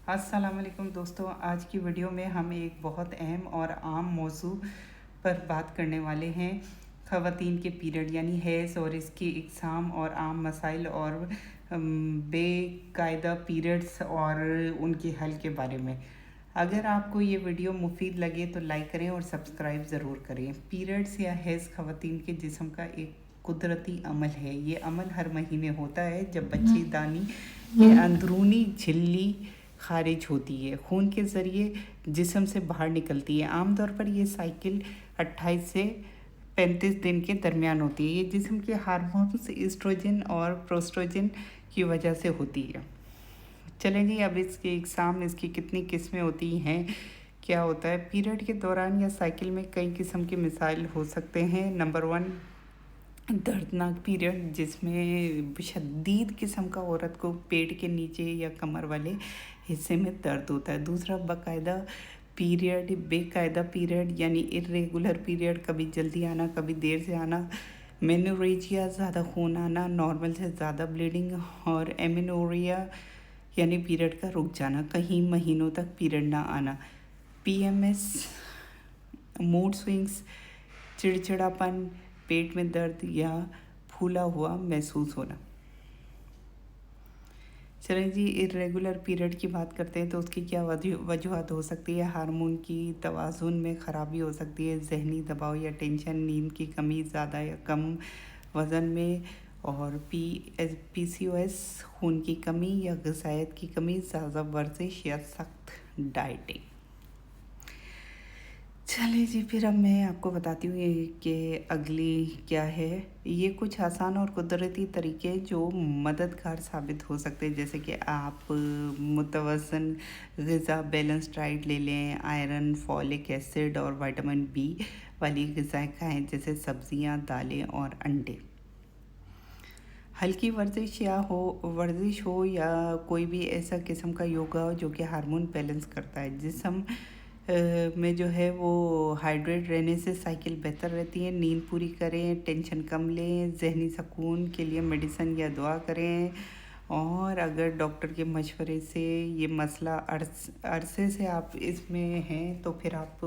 अस्सलाम वालेकुम दोस्तों, आज की वीडियो में हम एक बहुत अहम और आम मौजू पर बात करने वाले हैं। ख़वातीन के पीरियड यानी हैज़ और इसकी इक़साम और आम मसाइल और बेकायदा पीरियड्स और उनके हल के बारे में। अगर आपको ये वीडियो मुफीद लगे तो लाइक करें और सब्सक्राइब ज़रूर करें। पीरियड्स या हैज़ ख़वातीन के जिस्म का एक कुदरती अमल है। ये अमल हर महीने होता है जब बच्ची दानी के अंदरूनी झिल्ली खारिज होती है, खून के ज़रिए जिस्म से बाहर निकलती है। आमतौर पर यह साइकिल 28 से 35 दिन के दरमियान होती है। ये जिस्म के हार्मोन्स ईस्ट्रोजन और प्रोस्ट्रोजन की वजह से होती है। चलें जी, अब इसके एग्ज़ाम, इसकी कितनी किस्में होती हैं, क्या होता है। पीरियड के दौरान या साइकिल में कई किस्म के मिसाइल हो सकते हैं। नंबर 1, दर्दनाक पीरियड जिसमें शदीद किस्म का औरत को पेट के नीचे या कमर वाले हिस्से में दर्द होता है। दूसरा, बेकायदा पीरियड यानी इर्रेगुलर पीरियड, कभी जल्दी आना कभी देर से आना। मेनोरेजिया, ज़्यादा खून आना, नॉर्मल से ज़्यादा ब्लीडिंग। और एमेनोरिया यानी पीरियड का रुक जाना, कहीं महीनों तक पीरियड ना आना। PMS, मूड स्विंग्स, चिड़चिड़ापन, पेट में दर्द या फूला हुआ महसूस होना। चलें जी, इरेगुलर पीरियड की बात करते हैं तो उसकी क्या वजूहत हो सकती है। हार्मोन की तवाज़ुन में ख़राबी हो सकती है, जहनी दबाव या टेंशन, नींद की कमी, ज़्यादा या कम वज़न में। और PCOS, खून की कमी या ग़िज़ायत की कमी, ज़्यादा वर्जिश या सख्त डाइटिंग। चलिए जी, फिर अब मैं आपको बताती हूँ कि अगली क्या है। ये कुछ आसान और कुदरती तरीके जो मददगार साबित हो सकते हैं, जैसे कि आप मुतवज़न ग़िज़ा बैलेंस डाइट ले लें, आयरन, फॉलिक एसिड और विटामिन B वाली ग़िज़ाएँ खाएँ, जैसे सब्ज़ियाँ, दालें और अंडे। हल्की वर्जिश हो या कोई भी ऐसा किस्म का योगा हो जो कि हार्मोन बैलेंस करता है। जिस्म में जो है वो हाइड्रेट रहने से साइकिल बेहतर रहती है। नींद पूरी करें, टेंशन कम लें, जहनी सुकून के लिए मेडिसिन या दुआ करें। और अगर डॉक्टर के मशवरे से ये मसला अरसे से आप इसमें हैं तो फिर आप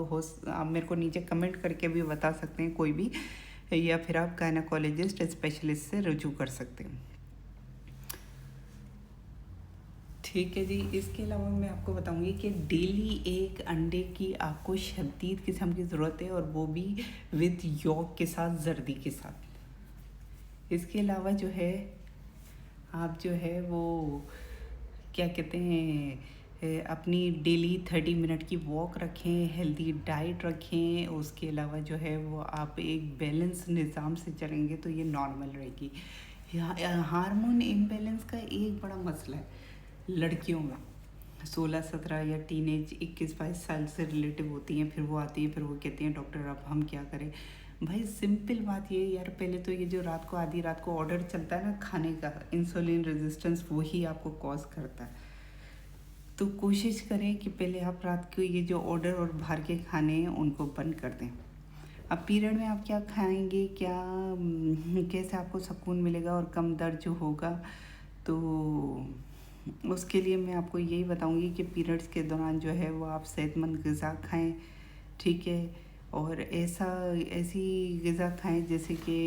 मेरे को नीचे कमेंट करके भी बता सकते हैं कोई भी, या फिर आप गायनेकोलॉजिस्ट स्पेशलिस्ट से रुजू कर सकते हैं। ठीक है जी, इसके अलावा मैं आपको बताऊंगी कि डेली एक अंडे की आपको शदीद किस्म की ज़रूरत है, और वो भी विद यॉक के साथ, जर्दी के साथ। इसके अलावा जो है आप जो है वो क्या कहते हैं, अपनी डेली 30 मिनट की वॉक रखें, हेल्दी डाइट रखें। उसके अलावा जो है वो आप एक बैलेंस निज़ाम से चलेंगे तो ये नॉर्मल रहेगी। हार्मोन इम्बैलेंस का एक बड़ा मसला है लड़कियों में। 16, 17 या टीनेज 21, 22 साल से रिलेटिव होती हैं, फिर वो आती है, फिर वो कहती हैं डॉक्टर अब हम क्या करें। भाई सिंपल बात ये यार, पहले तो ये जो रात को आधी रात को ऑर्डर चलता है ना खाने का, इंसुलिन रेजिस्टेंस, वही आपको कॉज करता है। तो कोशिश करें कि पहले आप रात को ये जो ऑर्डर और बाहर के खाने हैं उनको बंद कर दें। अब पीरियड में आप क्या खाएंगे, कैसे आपको सुकून मिलेगा और कम दर्द जो होगा, तो उसके लिए मैं आपको यही बताऊंगी कि पीरियड्स के दौरान जो है वो आप सेहतमंद ग़िज़ा खाएं, ठीक है। और ऐसी ग़िज़ा खाएं जैसे कि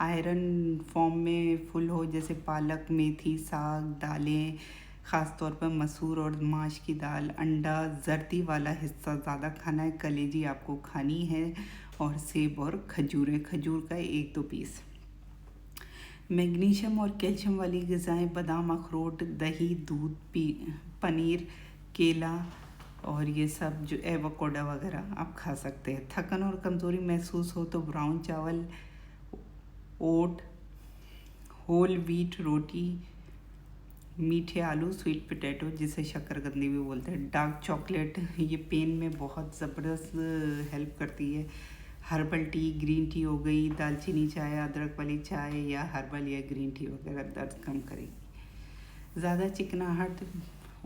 आयरन फॉर्म में फुल हो, जैसे पालक, मेथी, साग, दालें, ख़ास तौर पर मसूर और माश की दाल, अंडा, जर्दी वाला हिस्सा ज़्यादा खाना है, कलेजी आपको खानी है, और सेब और खजूर का 1-2 पीस। मैग्नीशियम और कैल्शियम वाली ग़िज़ाएँ, बादाम, अखरोट, दही, दूध, पनीर, केला और ये सब जो एवोकाडो वगैरह आप खा सकते हैं। थकन और कमज़ोरी महसूस हो तो ब्राउन चावल, ओट, होल व्हीट रोटी, मीठे आलू, स्वीट पोटैटो जिसे शक्करकंदी भी बोलते हैं, डार्क चॉकलेट, ये पेन में बहुत ज़बरदस्त हेल्प करती है। हर्बल टी, ग्रीन टी हो गई, दालचीनी चाय, अदरक वाली चाय या हर्बल या ग्रीन टी वगैरह दर्द कम करेगी। ज़्यादा चिकनाहट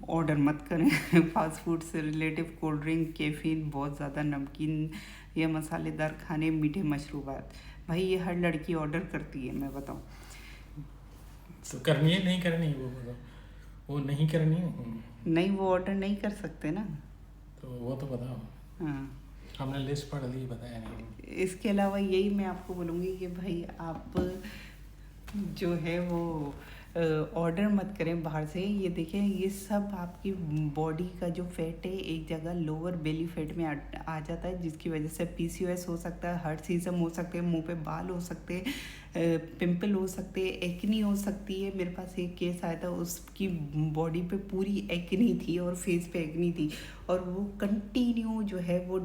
ऑर्डर मत करें। फास्ट फूड से रिलेटिव, कोल्ड ड्रिंक, कैफ़ीन, बहुत ज़्यादा नमकीन या मसालेदार खाने, मीठे मशरूबात, भाई ये हर लड़की ऑर्डर करती है, मैं बताऊँ। तो करनी है नहीं करनी वो बताओ। वो नहीं करनी है। नहीं, वो ऑर्डर नहीं कर सकते ना। तो वो तो बताओ। हाँ, हमने लिस्ट पढ़ ली, बताया नहीं। इसके अलावा यही मैं आपको बोलूँगी कि भाई आप जो है वो ऑर्डर मत करें बाहर से। ये देखें, ये सब आपकी बॉडी का जो फैट है एक जगह लोअर बेली फैट में आ जाता है, जिसकी वजह से पीसीओएस हो सकता है, हर्शिज़म हो सकते हैं, मुंह पे बाल हो सकते हैं, पिंपल हो सकते हैं, एक्नी हो सकती है। मेरे पास एक केस आया था, उसकी बॉडी पे पूरी एक्नी थी और फेस पे एक्नी थी, और वो कंटिन्यू जो है वो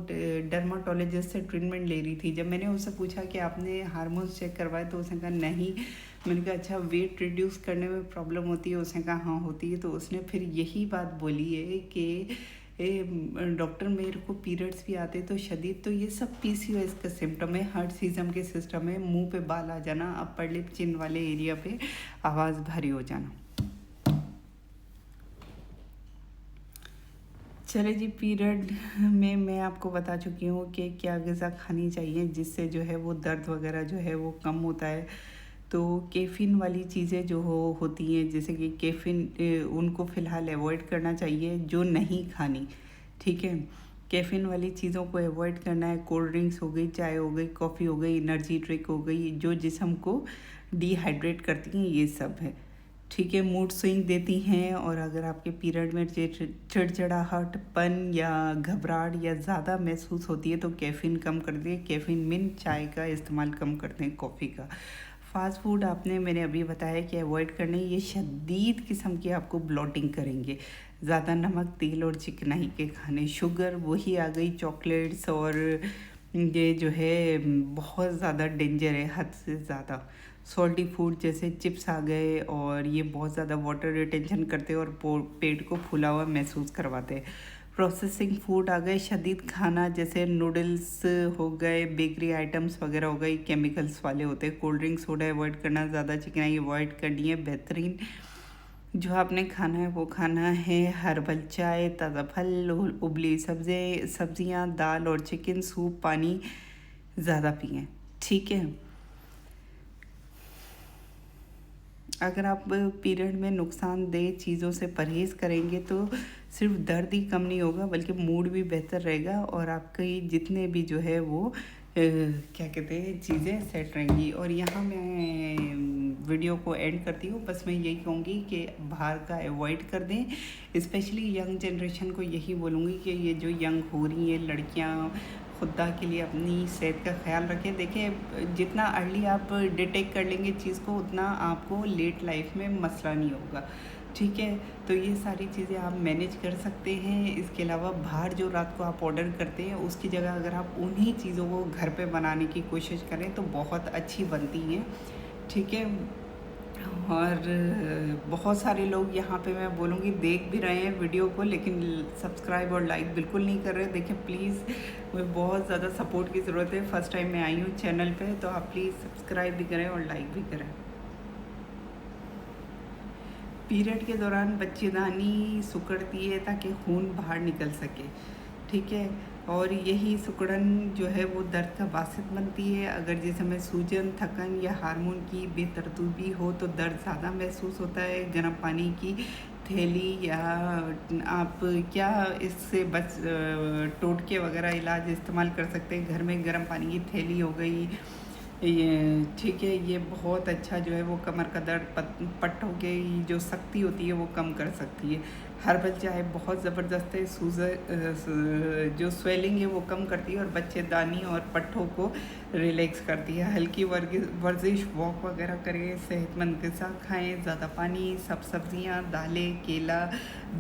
डर्माटोलॉजिस्ट से ट्रीटमेंट ले रही थी। जब मैंने उससे पूछा कि आपने हार्मोन्स चेक करवाए, तो उसने कहा नहीं। मैंने कहा अच्छा, वेट रिड्यूस करने में प्रॉब्लम होती है? उसने कहा हाँ होती है। तो उसने फिर यही बात बोली है कि डॉक्टर मेरे को पीरियड्स भी आते तो शदीद, तो ये सब पीसीओएस का सिम्टम है, हर्शिज़म के सिस्टम है, मुंह पे बाल आ जाना, अपर लिप चिन वाले एरिया पे आवाज़ भारी हो जाना। चले जी, पीरियड में मैं आपको बता चुकी हूँ कि क्या ग़िज़ा खानी चाहिए जिससे जो है वो दर्द वगैरह जो है वो कम होता है। तो कैफ़ीन वाली चीज़ें जो होती हैं, जैसे कि कैफ़ीन, उनको फ़िलहाल अवॉइड करना चाहिए, जो नहीं खानी, ठीक है। कैफ़ीन वाली चीज़ों को अवॉइड करना है। कोल्ड ड्रिंक्स हो गई, चाय हो गई, कॉफ़ी हो गई, एनर्जी ड्रिंक हो गई, जो जिस्म को डिहाइड्रेट करती हैं, ये सब है, ठीक है। मूड स्विंग देती हैं, और अगर आपके पीरियड में चिड़चिड़ाहटपन या घबराहट या ज़्यादा महसूस होती है तो कैफ़ीन कम कर दें। कैफ़ीन मीन चाय का इस्तेमाल कम कर दें, कॉफ़ी का। फास्ट फूड आपने मैंने अभी बताया कि अवॉइड करने, ये शदीद किस्म की आपको ब्लॉटिंग करेंगे। ज़्यादा नमक, तेल और चिकनाई के खाने, शुगर वही आ गई, चॉकलेट्स, और ये जो है बहुत ज़्यादा डेंजर है, हद से ज़्यादा। सॉल्टी फूड जैसे चिप्स आ गए, और ये बहुत ज़्यादा वाटर रिटेंशन करते हैं और पेट को फूला हुआ महसूस करवाते हैं। प्रोसेसिंग फूड आ गए, शदीद खाना जैसे नूडल्स हो गए, बेकरी आइटम्स वगैरह हो गई, केमिकल्स वाले होते हैं। कोल्ड ड्रिंक, सोडा अवॉइड करना, ज़्यादा चिकनाई अवॉइड करनी है। बेहतरीन जो आपने खाना है वो खाना है हर्बल चाय, ताज़ा फल, उबली सब्जियाँ, दाल और चिकन, सूप, पानी ज़्यादा पिएँ, ठीक है। अगर आप पीरियड में नुकसानदेह चीज़ों से परहेज़ करेंगे तो सिर्फ दर्द ही कम नहीं होगा, बल्कि मूड भी बेहतर रहेगा, और आपकी जितने भी जो है वो क्या कहते हैं चीज़ें सेट रहेंगी। और यहाँ मैं वीडियो को एंड करती हूँ। बस मैं यही कहूँगी कि बाहर का अवॉइड कर दें। स्पेशली यंग जनरेशन को यही बोलूँगी कि ये जो यंग हो रही हैं लड़कियाँ, खुदा के लिए अपनी सेहत का ख्याल रखें। देखें, जितना अर्ली आप डिटेक्ट कर लेंगे चीज़ को, उतना आपको लेट लाइफ में मसला नहीं होगा, ठीक है। तो ये सारी चीज़ें आप मैनेज कर सकते हैं। इसके अलावा बाहर जो रात को आप ऑर्डर करते हैं, उसकी जगह अगर आप उन्हीं चीज़ों को घर पे बनाने की कोशिश करें तो बहुत अच्छी बनती हैं, ठीक है। और बहुत सारे लोग यहाँ पे मैं बोलूँगी देख भी रहे हैं वीडियो को, लेकिन सब्सक्राइब और लाइक बिल्कुल नहीं कर रहे। देखिए प्लीज़, मुझे बहुत ज़्यादा सपोर्ट की ज़रूरत है। फर्स्ट टाइम मैं आई हूँ चैनल पे, तो आप प्लीज़ सब्सक्राइब भी करें और लाइक भी करें। पीरियड के दौरान बच्चेदानी सिकुड़ती है ताकि खून बाहर निकल सके, ठीक है। और यही सिकुड़न जो है वो दर्द का बासित बनती है। अगर जिस समय सूजन, थकन या हार्मोन की बेतरतीबी हो तो दर्द ज़्यादा महसूस होता है। गर्म पानी की थैली, या आप क्या इससे टोटके वगैरह इलाज इस्तेमाल कर सकते हैं। घर में गर्म पानी की थैली हो गई, ये ठीक है, ये बहुत अच्छा जो है वो कमर का दर्द, पट्टों की जो सख्ती होती है वो कम कर सकती है। हर्बल चाय बहुत ज़बरदस्त है, जो स्वेलिंग है वो कम करती है और बच्चेदानी और पट्टों को रिलैक्स करती है। हल्की वर्जिश, वॉक वगैरह करें, सेहतमंद ग़िज़ा खाएं, ज़्यादा पानी, सब सब्जियां, दालें, केला,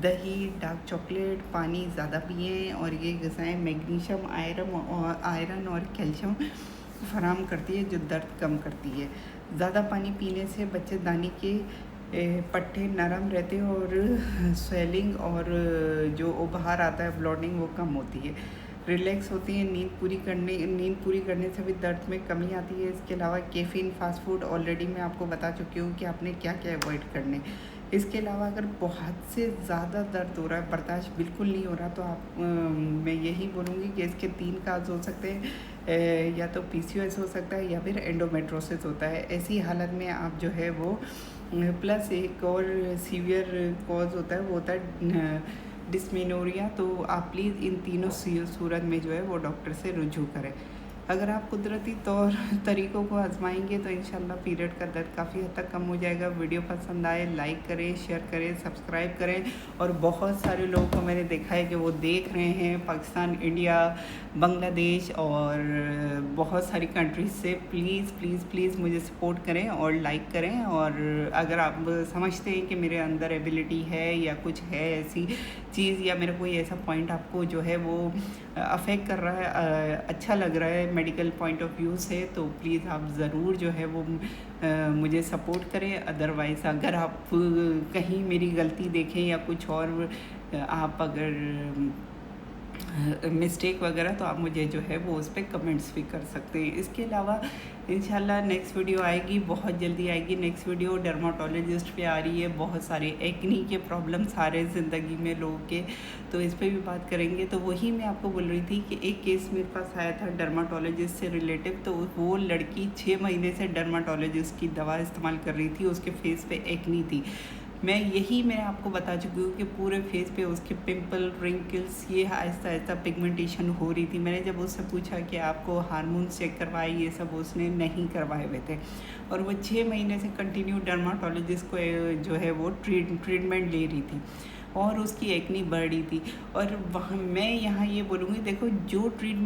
दही, डार्क चॉकलेट, पानी ज़्यादा पिएँ। और ये ग़िज़ाएँ मैग्नीशियम, आयरन और कैल्शियम फराहम करती है, जो दर्द कम करती है। ज़्यादा पानी पीने से बच्चेदानी के पट्टे नरम रहते हैं और स्वेलिंग और जो उबार आता है, ब्लॉटिंग, वो कम होती है, रिलैक्स होती है। नींद पूरी करने से भी दर्द में कमी आती है। इसके अलावा कैफ़ीन, फास्ट फूड ऑलरेडी मैं आपको बता चुकी हूँ कि आपने क्या क्या अवॉइड करने। इसके अलावा अगर बहुत से ज़्यादा दर्द हो रहा है, बर्दाश्त बिल्कुल नहीं हो रहा, तो आप मैं यही बोलूँगी कि इसके 3 काज हो सकते हैं। या तो पीसीओएस हो सकता है, या फिर एंडोमेट्रोसिस होता है। ऐसी हालत में आप जो है वो प्लस एक और सीवियर कॉज होता है, वो होता है डिस्मेनोरिया। तो आप प्लीज़ इन तीनों सूरत में जो है वो डॉक्टर से रुजू करें। अगर आप कुदरती तौर तरीक़ों को आजमाएंगे तो इंशाल्लाह पीरियड का दर्द काफ़ी हद तक कम हो जाएगा। वीडियो पसंद आए लाइक करें, शेयर करें, सब्सक्राइब करें। और बहुत सारे लोगों को मैंने देखा है कि वो देख रहे हैं पाकिस्तान, इंडिया, बांग्लादेश और बहुत सारी कंट्रीज से। प्लीज़ प्लीज़ प्लीज़ मुझे सपोर्ट करें और लाइक करें। और अगर आप समझते हैं कि मेरे अंदर एबिलिटी है या कुछ है ऐसी चीज़, या मेरा कोई ऐसा पॉइंट आपको जो है वो अफेक्ट कर रहा है, अच्छा लग रहा है मेडिकल पॉइंट ऑफ व्यू से, तो प्लीज़ आप ज़रूर जो है वो मुझे सपोर्ट करें। अदरवाइज़ अगर आप कहीं मेरी गलती देखें या कुछ और आप अगर मिस्टेक वगैरह, तो आप मुझे जो है वो उस पर कमेंट्स भी कर सकते हैं। इसके अलावा इंशाल्लाह नेक्स्ट वीडियो आएगी, बहुत जल्दी आएगी नेक्स्ट वीडियो। डर्माटोलॉजिस्ट पे आ रही है, बहुत सारे एक्नी के प्रॉब्लम्स आ रहे हैं ज़िंदगी में लोगों के, तो इस पर भी बात करेंगे। तो वही मैं आपको बोल रही थी कि एक केस मेरे पास आया था डर्माटोलॉजिस्ट से रिलेटिव। तो वो लड़की 6 महीने से डर्माटोलॉजिस्ट की दवा इस्तेमाल कर रही थी, उसके फेस पे एक्नी थी। मैं आपको बता चुकी हूँ कि पूरे फेस पे उसके पिंपल, रिंकल्स, ये आहिस्ता आहिस्ता पिगमेंटेशन हो रही थी। मैंने जब उससे पूछा कि आपको हार्मोन्स चेक करवाए, ये सब उसने नहीं करवाए हुए थे। और वो 6 महीने से कंटिन्यू डर्माटोलॉजिस्ट को जो है वो ट्रीटमेंट ले रही थी और उसकी एक्नी बढ़ रही थी। और वहाँ मैं यहाँ ये बोलूँगी, देखो जो ट्रीटमेंट